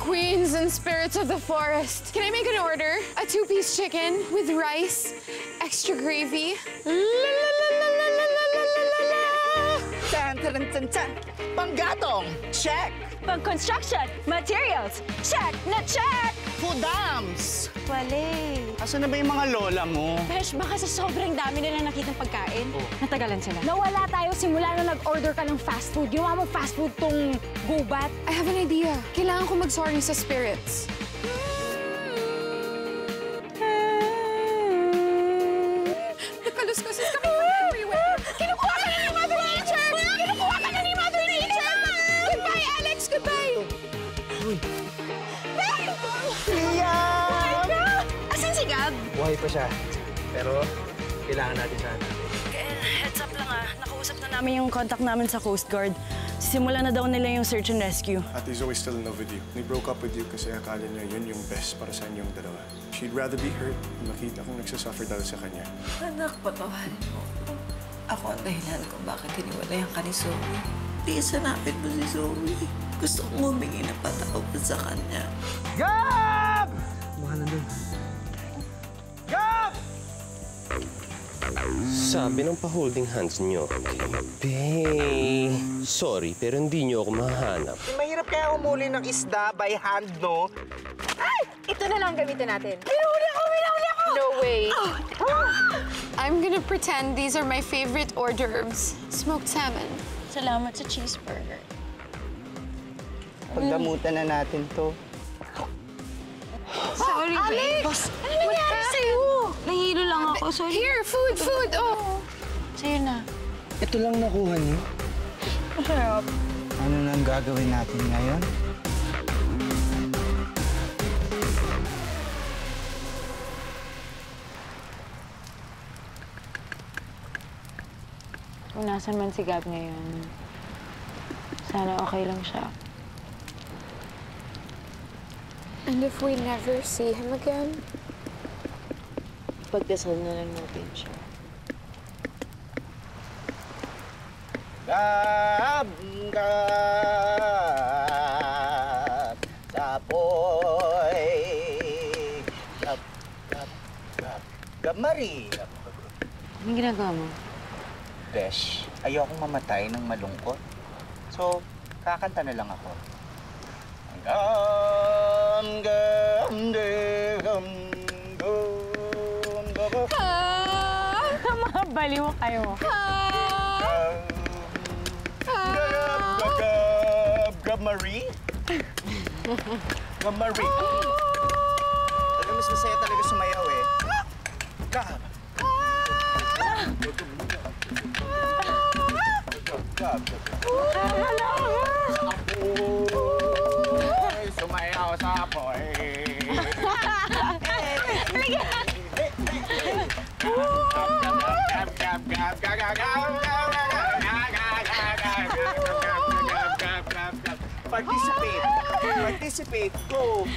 queens and spirits of the forest. Can I make an order? A 2-piece chicken with rice, extra gravy. Tan! Panggatong! Check! Pang-construction, materials, check na check! Foodams! Wale. Asan na ba yung mga lola mo? Besh, baka sa sobrang dami nila nakitang pagkain, natagalan sila. Nawala tayo simula nung nag-order ka ng fast food. Ginawa mo fast food tong gubat. I have an idea. Kailangan ko mag-sorry sa spirits. Nakaluskosis kami everywhere. Kinukuha ka na ni Mother Nature! Kinukuha ka na ni Mother Nature! Goodbye, Alex! Goodbye! Liam! Asan si Gab? Buhay pa siya. Pero, kailangan natin sana. Heads up lang nakausap na namin yung contact namin sa Coast Guard. Sisimula na daw nila yung search and rescue. Ate Zoe's still in love with you. He broke up with you kasi akala niya yun yung best para sa inyong dalawa. She'd rather be hurt. Makita kong nagsasuffer dahil sa kanya. Anak, patawarin mo. Ako ang dahilan kung bakit hiniwalayan ka ni Zoe. Please, hanapin mo si Zoe. Gusto kong humingi ng patawad sa kanya. Gab! Baka nandun. Gab! Sabi ng pa-holding hands niyo, Bay. Sorry, pero hindi niyo ako mahanap. Mahirap kaya umuli ng isda by hand, no? Ay! Ito na lang gamitin natin. Minahuli ako! No way. I'm gonna pretend these are my favorite hors d'oeuvres. Smoked salmon. Salamat sa cheeseburger. Pagdamutan na natin to. Sorry, babe. Alex! Ano nangyari sa'yo? Nahilo lang ako. Sorry. Here, food! Oh! Sa'yo na. Ito lang nakuha niyo. Masarap. Ano nang gagawin natin ngayon? Kung nasan man si Gab ngayon, sana okay lang siya. And if we never see him again? Pagdasal na lang natin siya. Gab! Sapoy! Gab Marie! Anong ginagawa mo? Besh, ayokong mamatay ng malungkot. So, kakanta na lang ako. Mga baliw kayo. Gab Marie? Gab Marie. Alam, mas masaya talaga sumayaw eh. Gab! Gab! Sumayaw sa apoy. Participate. Go.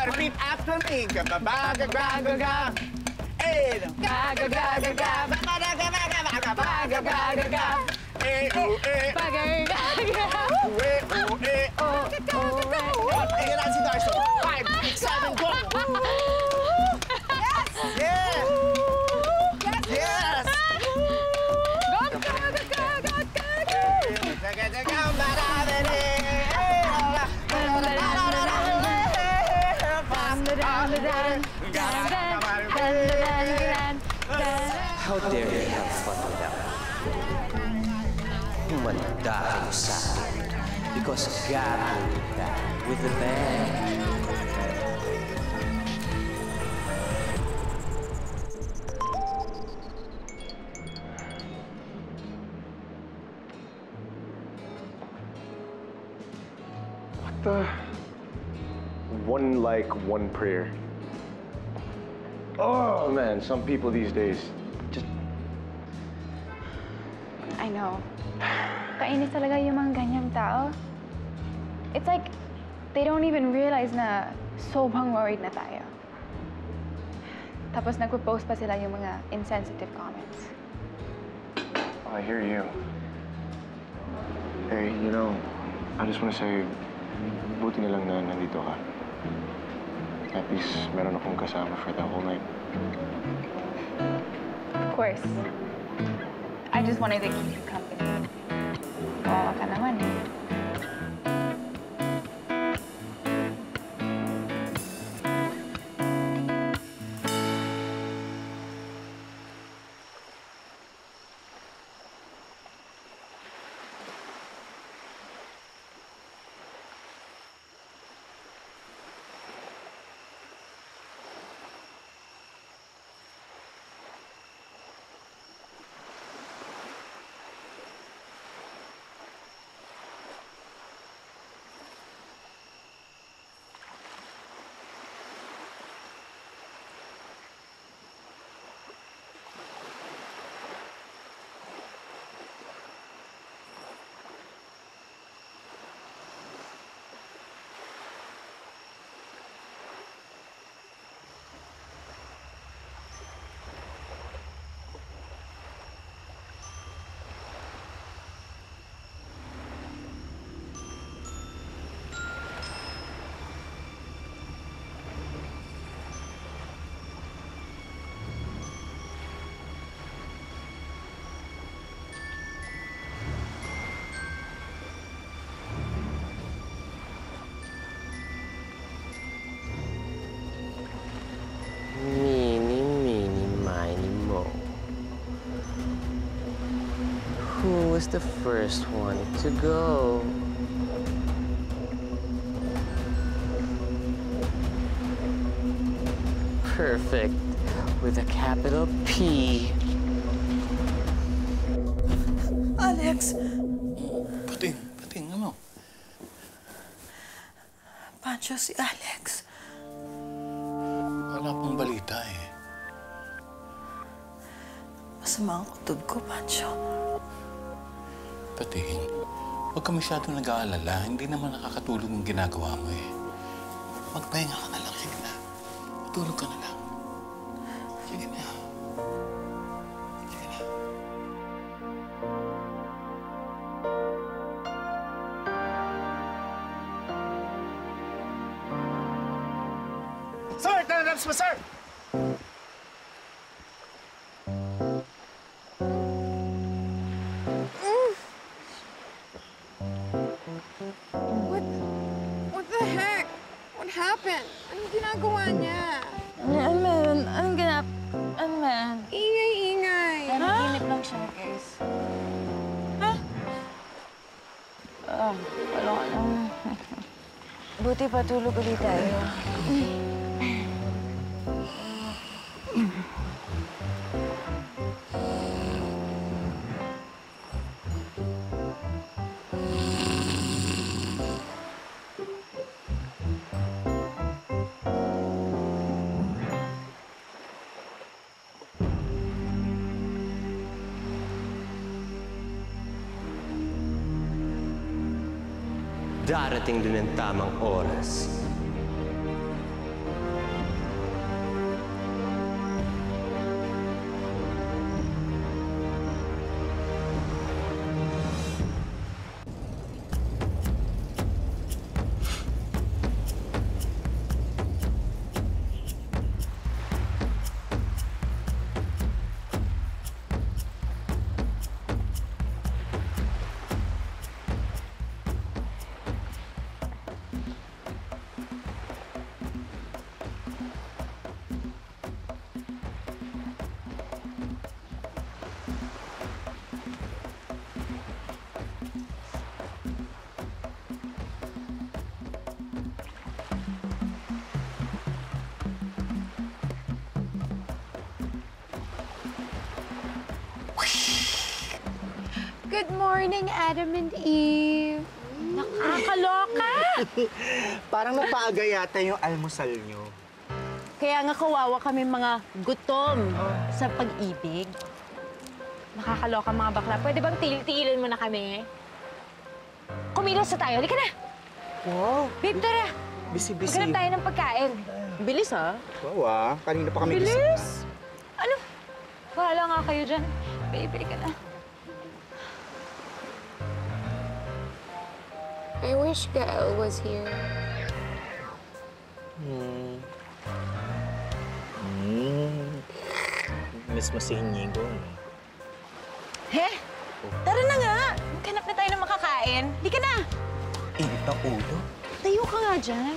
Repeat after me. Si Darcy. 5, 6, 7, go! Yes! Yes! How dare you have fun with that? Humanda kayo sa akin. Because God will be back with the band. What the? One like, one prayer. Oh, man, some people these days just... I know. Kainis talaga yung mga ganyang tao. It's like, they don't even realize na sobrang worried na tayo. Tapos nagpo-post pa sila yung mga insensitive comments. I hear you. Hey, you know, I just want to say, buti na lang na nandito ka. At least, meron akong kasama for the whole night. Of course. I just wanted to keep you company. Oo ka naman eh. Who was the first one to go? Perfect. With a capital P. Alex! Pating, ano? Pancho, si Alex. Wala pang balita eh. Masama ang kutob ko, Pancho. Pating, huwag ka masyadong nag-aalala. Hindi naman nakakatulong yung ginagawa mo eh. Magpahinga ka na lang. Sige na. Matulog ka na lang. Sige na. Sige na. Sir! Tanadams mo, sir! What the heck? What happened? Anong ginagawa niya? Ano meron? Anong ganap? Ano meron? Ingay-ingay. Nanaginip lang siya, guys. Ha? Wala ka lang. Buti patulog ulit tayo. Darating din ang tamang oras. Good morning, Adam and Eve. Nakakaloka! Parang napaaga yata yung almusal nyo. Kaya nga kawawa kami mga gutom sa pag-ibig. Nakakaloka mga bakla. Pwede bang tigil-tigilan mo na kami? Kumilos na tayo. Halika na! Wow! Babe, tara! Busy-busy. Maghanap tayo ng pagkain. Bilis, ha? Wow, kanina pa kami gising. Bilis! Ano? Bahala nga kayo dyan. Bili ka na. I wish Gael was here. Miss mo si Inigo. He? Tara na nga! Maghanap na tayo ng makakain. Di ka na! Init ng ulo. Tayo ka nga dyan.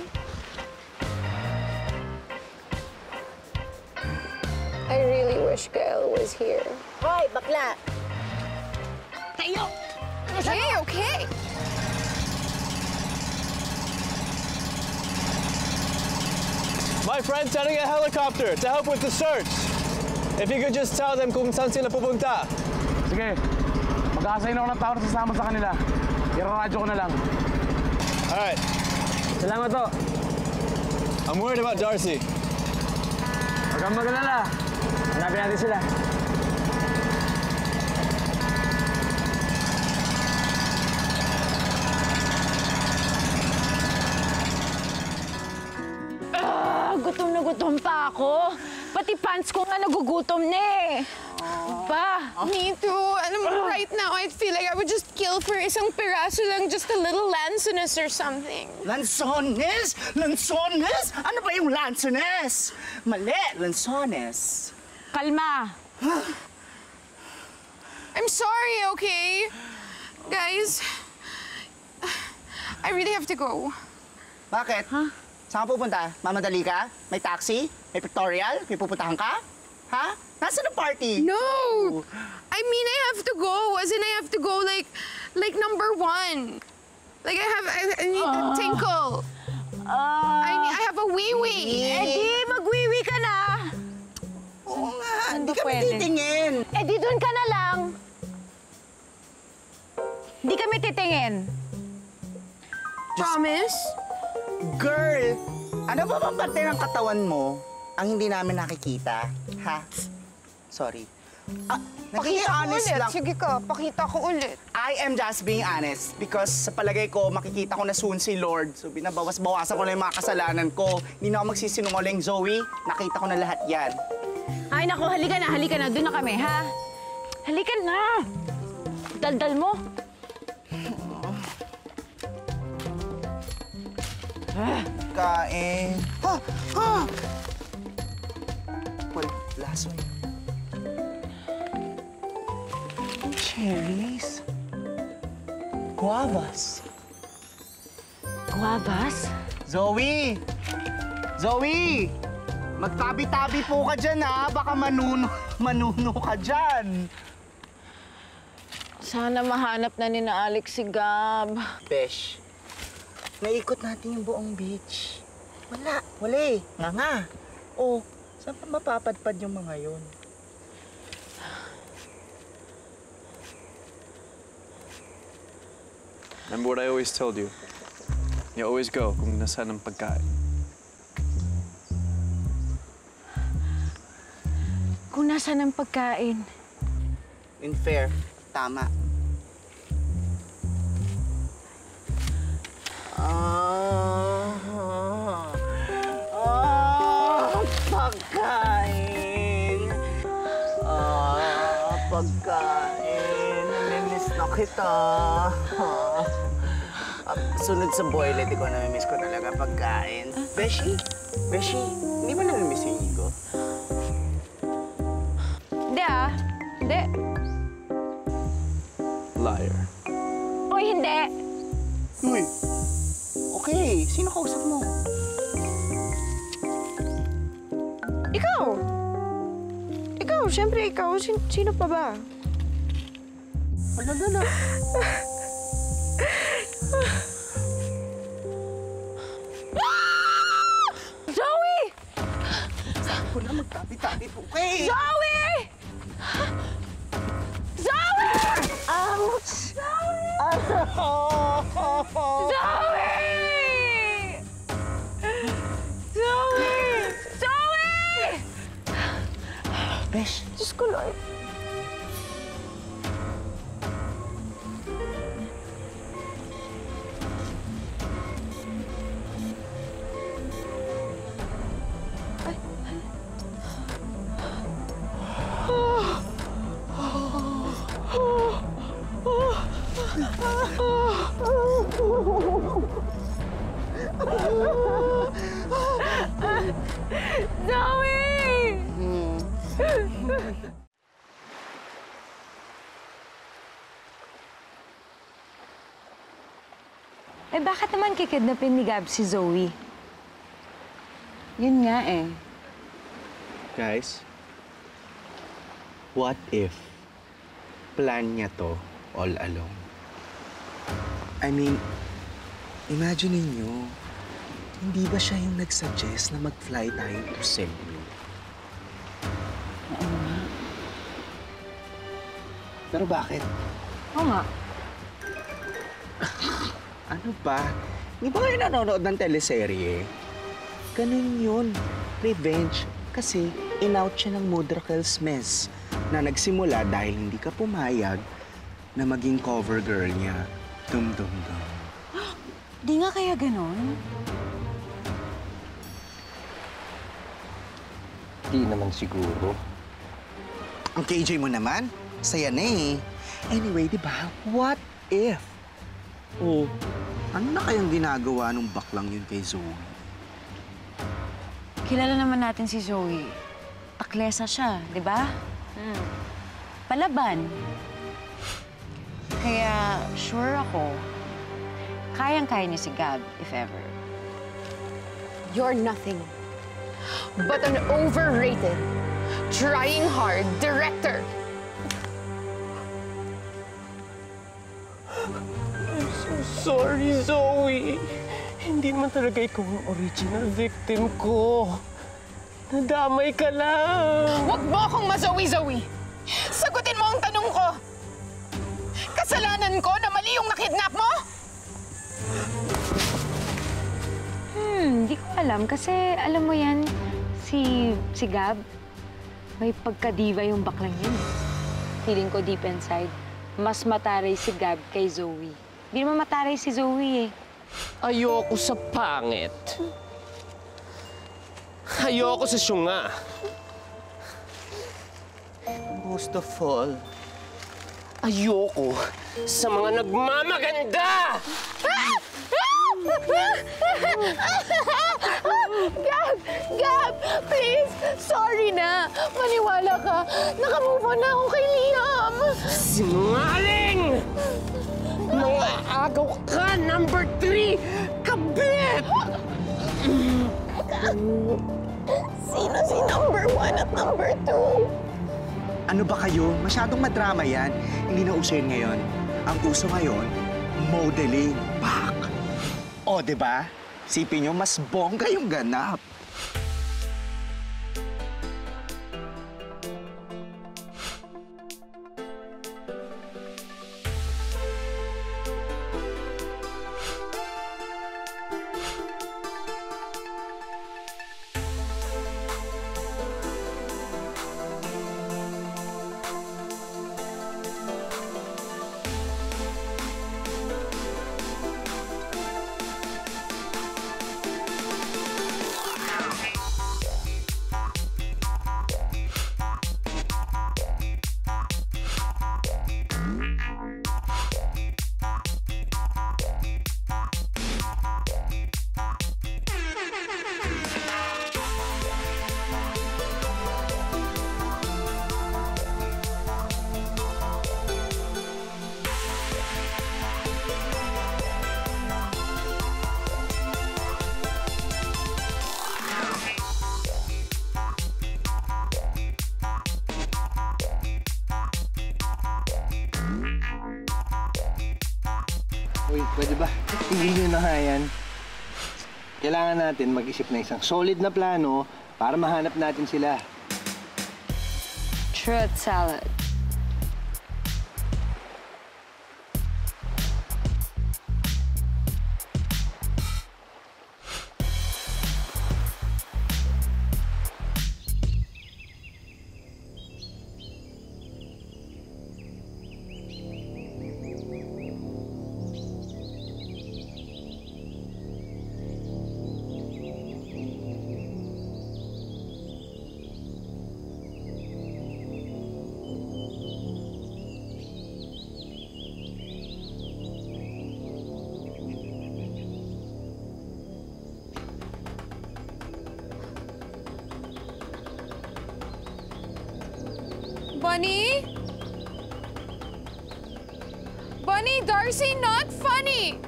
I really wish Gael was here. Hoy, bakla! Tayo! Okay, okay. My friend's sending a helicopter to help with the search. If you could just tell them kung saan sila pupunta. Sige, mag-aasayin ako ng tao na sasama sa kanila. I-radyo ko na lang. Alright. Salamat to. I'm worried about Darcy. Huwag kang mag-alala. Hanapin natin sila. Gutom na gutom pa ako. Pati pants ko nga nagugutom na eh. Ba? Me too. Alam mo, right now, I feel like I would just kill for isang piraso lang, just a little lansones or something. Lansones? Lansones? Ano ba yung lansones? Mali, lansones. Kalma. I'm sorry, okay? Guys, I really have to go. Bakit? Huh? Saan ka pupunta? Mamadali ka? May taxi? May pictorial? May pupuntahan ka? Ha? Nasaan ang party? No! I mean, I have to go. As in, I have to go like number one. Like, I need to tinkle. I have a wee-wee. Eh di, mag-wiwi ka na. Oo nga, Ano hindi ba kami pwede? titingin. Eh di doon ka na lang. Di kami titingin. Promise? Girl, ano ba bang parte ng katawan mo ang hindi namin nakikita? Ha? Sorry. Naging honest ulit. lang. Sige ka, pakita ko ulit. I am just being honest because sa palagay ko, makikita ko na soon si Lord. So binabawas-bawasan ko na yung mga kasalanan ko. Hindi na ako magsisinungaling, Zoe. Nakita ko na lahat yan. Ay naku, halika na. Doon na kami, ha? Halika na. Daldal mo. Kain. Ha! Ha! Wala, laso yun. Cherries. Guavas. Guavas? Zoe! Zoe! Magtabi-tabi po ka dyan, ha? Baka manuno ka dyan. Sana mahanap na ni na Alex si Gab. Besh, naikot natin yung buong beach. Wala eh. Nga. Oh, saan pa mapapadpad yung mga yun? Remember what I always told you? You always go kung nasaan ang pagkain. Kung nasaan ang pagkain. In fair, tama. Pagkain. Pagkain. Namimiss na kita. Sunod sa boilet, ikaw namimiss ko talaga pagkain. Beshi, hindi mo namimiss yung Inigo? Hindi ah. Hindi. Liar. Uy, hindi. Uy, okay. Sino kausap mo? Ikaw, syempre ikaw. Sino pa ba? Wala. Zoe! Saan ko na magtabi-tabi po kayo? Zoe! Zoe! Ouch! Zoe! Zoe! Besh, Diyos ko, Lord. Zoe! Eh, bakit naman kikidnapin ni Gab si Zoe? Yun nga eh. Guys, what if plan niya to all along? I mean, imagine niyo, hindi ba siya yung nag-suggest na mag-fly tayo to Cebu? Oo nga. Pero bakit? Oo nga. Ano ba? Hindi ba kayo nanonood ng teleserye? Ganun yun. Revenge. Kasi in-out siya ng Mudrakel's mess na nagsimula dahil hindi ka pumayag na maging cover girl niya. Dum-dum-dum. Di nga kaya ganon? Di naman siguro. Ang KJ mo naman, saya na eh. Anyway, di ba? What if? Oh, ano na kayang ginagawa nung baklang yun kay Zoe? Kilala naman natin si Zoe. Paklesa siya, di ba? Palaban. Kaya sure ako, kayang-kaya niya si Gab, if ever. You're nothing but an overrated, trying hard director. I'm so sorry, Zoe. Hindi naman talaga ikaw ang original victim ko. Nadamay ka lang. Huwag mo akong ma-Zoe-Zoe. Sagutin mo ang tanong ko. Kasalanan ko na mali yung nakidnap mo? Hindi ko alam kasi alam mo yan, si Gab, may pagka-diva yung baklang yun. Feeling ko deep inside, mas mataray si Gab kay Zoe. Hindi naman mataray si Zoe eh. Ayoko sa pangit. Ayoko sa syunga. Most of all, ayoko sa mga nagmamaganda! Gab, please, sorry na. Maniwala ka. Nakamove on na ako kay Liam. Sinungaling! Mga agaw ka, number 3! Kabit! Sino si number 1 at number 2? Ano ba kayo? Masyadong madrama yan. Hindi na uso yun ngayon. Ang uso ngayon, modeling. Pak! O, di ba? Sipin nyo, mas bongga yung ganap. Uy, pwede ba? Tingin nyo na nga yan. Kailangan natin mag-isip na isang solid na plano para mahanap natin sila. Fruit salad. funny, Darcy, not funny!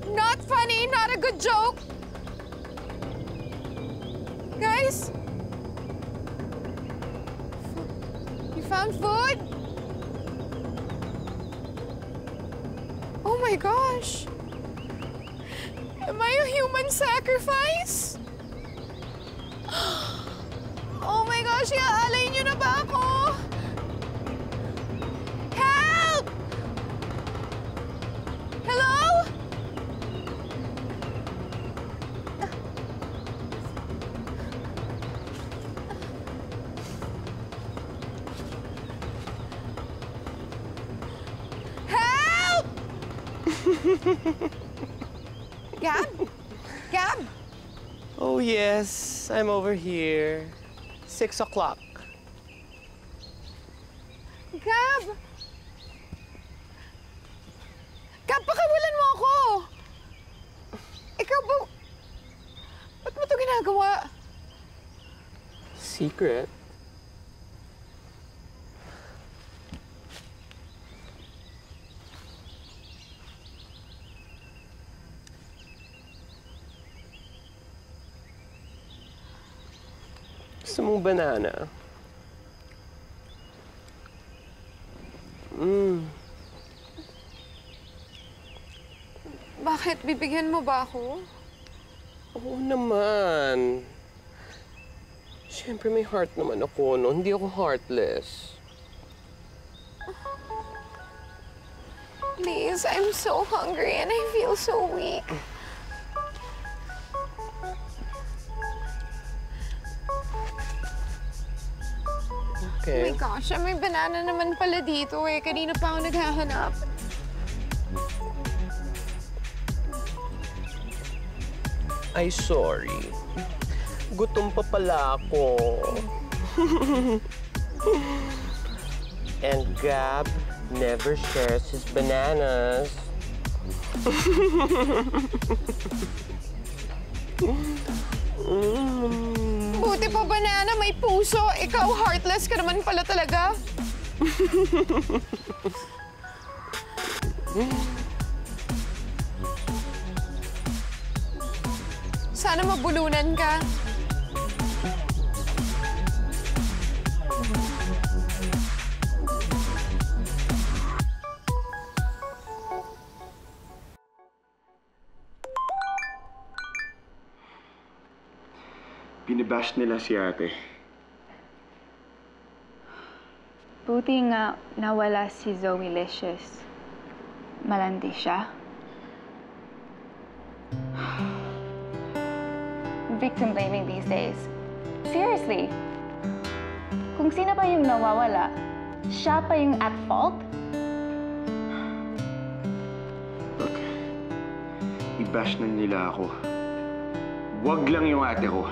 Not funny, not a good joke! Guys? You found food? Oh my gosh! Am I a human sacrifice? Oh my gosh, iaalay niyo na ba ako? Help! Hello? Help! Gab? Gab? Oh, yes. I'm over here. 6 o'clock. Gab! Gab, pakiwalan mo ako! Ikaw ba... Ba't mo ito ginagawa? Secret? Gusto mong banana? Bakit? Bibigyan mo ba ako? Oo naman. Siyempre may heart naman ako, no? Hindi ako heartless. Please, I'm so hungry and I feel so weak. Okay. Oh my gosh, may banana naman pala dito eh. Kanina pa ako naghahanap. Ay, sorry. Gutom pa pala ako. And Gab never shares his bananas. Buti pa banana, may puso. Ikaw, heartless ka naman pala talaga. Sana mabulunan ka. Binibash nila si ate. Buti nga nawala si Zoe Licious. Malandi siya. Victim blaming these days. Seriously. Kung sino pa yung nawawala, siya pa yung at fault? Look, i-bash na nila ako. Wag lang yung ate ko.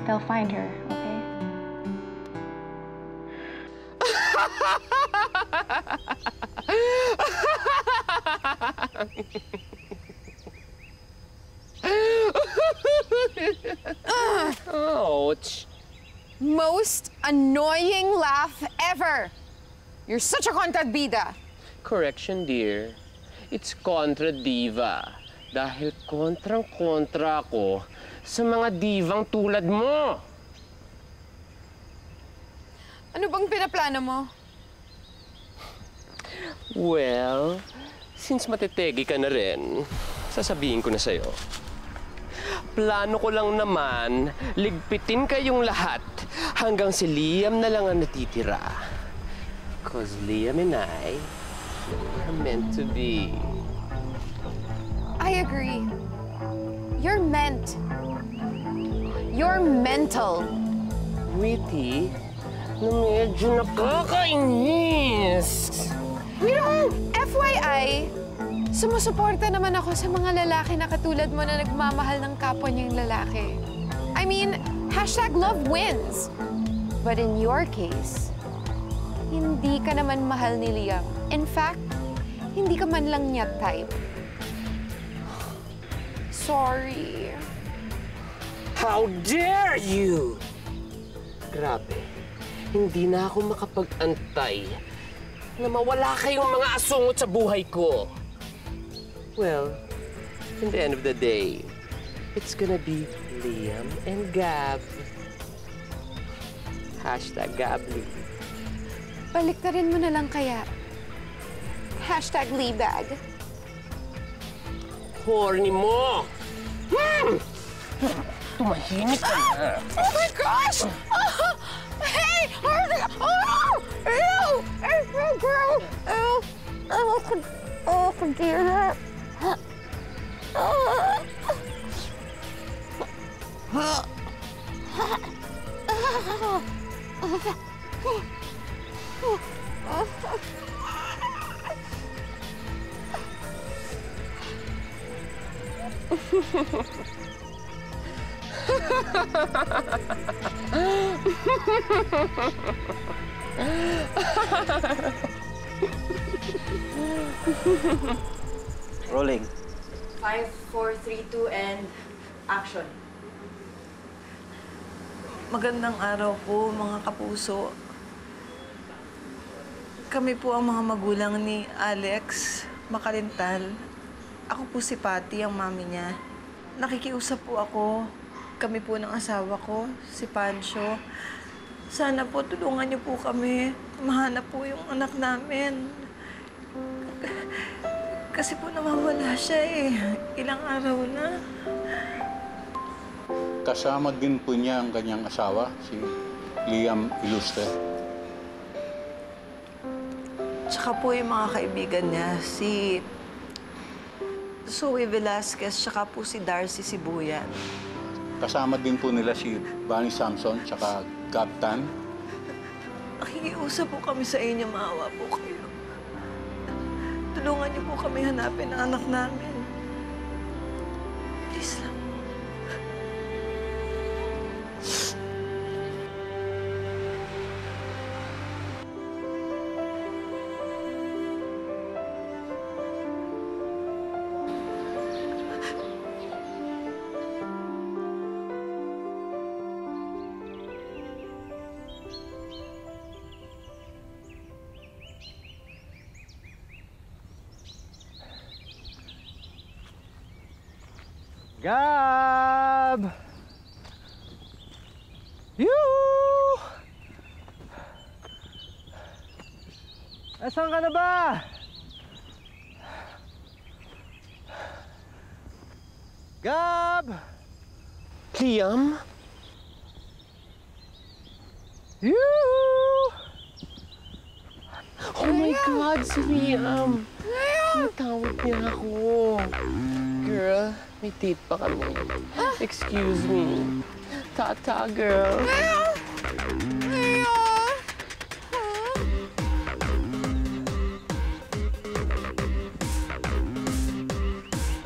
They'll find her, okay? Ouch! Most annoying laugh ever. You're such a kontrabida. Correction, dear. It's kontra diva. Dahil kontrang-kontra ko sa mga divang tulad mo. Ano bang pinaplano mo? Well, since matitegi ka na rin, sasabihin ko na sa'yo. Plano ko lang naman, ligpitin kayong lahat hanggang si Liam na lang ang natitira. 'Cause Liam and I are meant to be. I agree. You're meant. You're mental. Witty na medyo nakakainis. FYI, sumusuporta naman ako sa mga lalaki na katulad mo na nagmamahal ng kapwa niyang lalaki. I mean, #love wins. But in your case, hindi ka naman mahal ni Liam. In fact, hindi ka man lang niya type. Sorry. How dare you! Grabe. hindi na ako makapag-antay na mawala kayong mga asungot sa buhay ko. Well, in the end of the day, it's gonna be Liam and Gab. #Gably. Baliktarin mo na lang kaya. #Leabag. Horny mo! Tumahimik ka na. Oh my gosh! Hey! Oh! Ew! Ew, girl! Ew! Oh, forgive that. Rolling. 5, 4, 3, 2, and action. Magandang araw po, mga kapuso. Kami po ang mga magulang ni Alex Makalintal. Ako po si Patty, ang mami niya. Nakikiusap po ako. Kami po ng asawa ko, si Pancho. Sana po tulungan niyo po kami. Mahanap po yung anak namin. Kasi po nawawala siya eh. Ilang araw na. Kasama din po niya ang kanyang asawa, si Liam Ilustre. Tsaka po yung mga kaibigan niya, si Zoe Velasquez, tsaka po si Darcy Sibuyan. Kasama din po nila si Bonnie Samson, tsaka Gab Tan. Nakikiusap po kami sa inyo, maawa po kayo. Tulungan niyo po kami hanapin ang anak namin. Please lang. Gab! Yoo! Nasaan ka na ba? Gab! Liam? Yoo! Oh my God, si Liam! Natawag niya ako. Girl, may date pa kami. Excuse me. Tata, girl.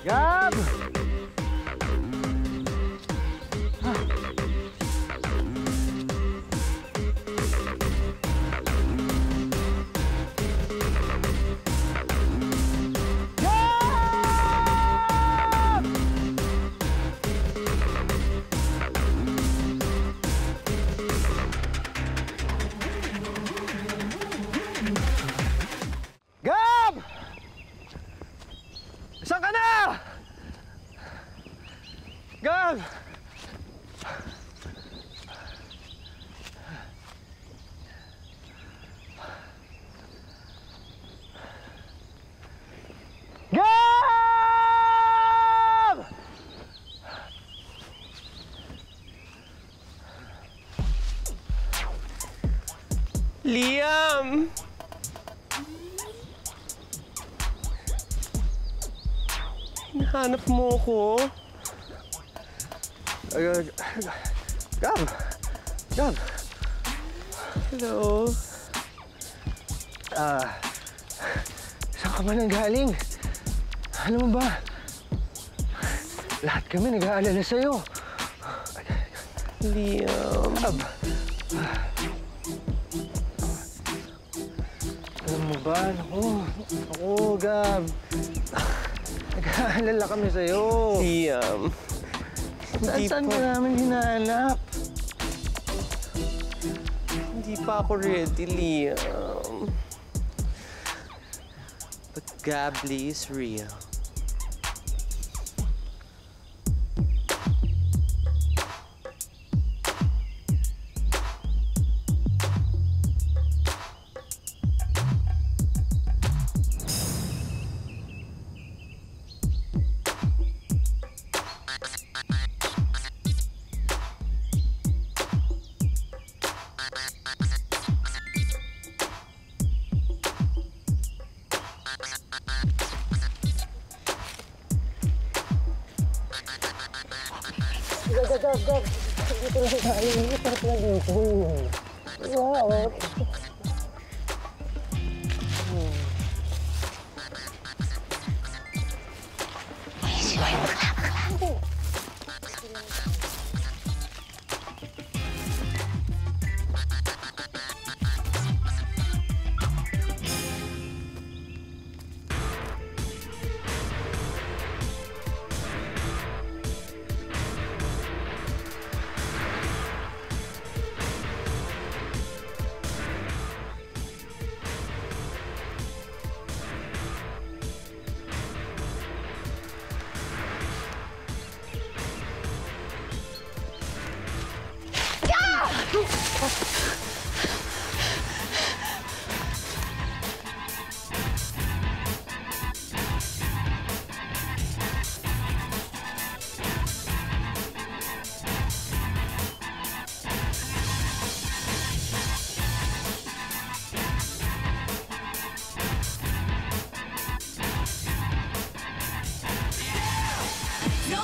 Gab! Gab! Saan ka na? Gab! Gab! Liam! Hinahanap mo ko? Gab! Gab! Hello? Saan ka ba nanggaling? Alam mo ba, lahat kami nag-aalala sa'yo. Liam. Gab! Alam mo ba, ako, Gab. Nag-aalala kami sa'yo. Liam. Saan ka namin hinahanap? Hindi pa ako ready, Liam. But Gably is real.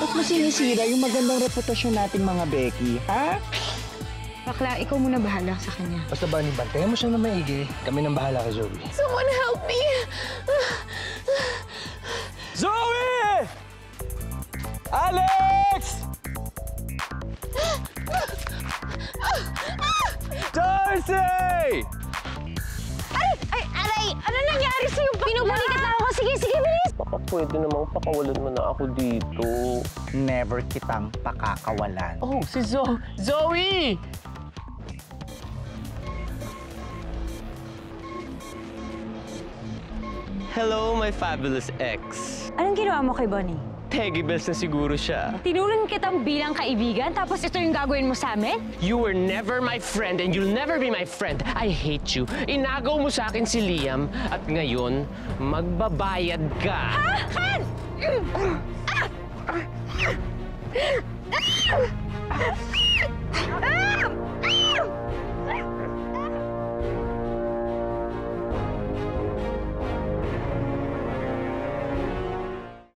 Ba't mo sinisira yung magandang reputasyon nating mga Becky, ha? Bakla, ikaw muna bahala sa kanya. Basta Bunny, bantayan mo siya na maigi. Kami nang bahala kay Zoe. Someone help me! Zoe! Alex! Darcy! Aray! Ano nangyari sa'yo? Pinubulikat lang ako. Sige, bilis! Baka pwede namang pakawalan mo na ako dito. Never kitang pakakawalan. Oh, si Zoe! Hello, my fabulous ex. Anong ginawa mo kay Bonnie? Peggy Bells na siguro siya. Tinulong kitang bilang kaibigan, tapos ito yung gagawin mo sa amin? You were never my friend and you'll never be my friend. I hate you. Inagaw mo sa akin si Liam at ngayon, magbabayad ka. Ha? Han!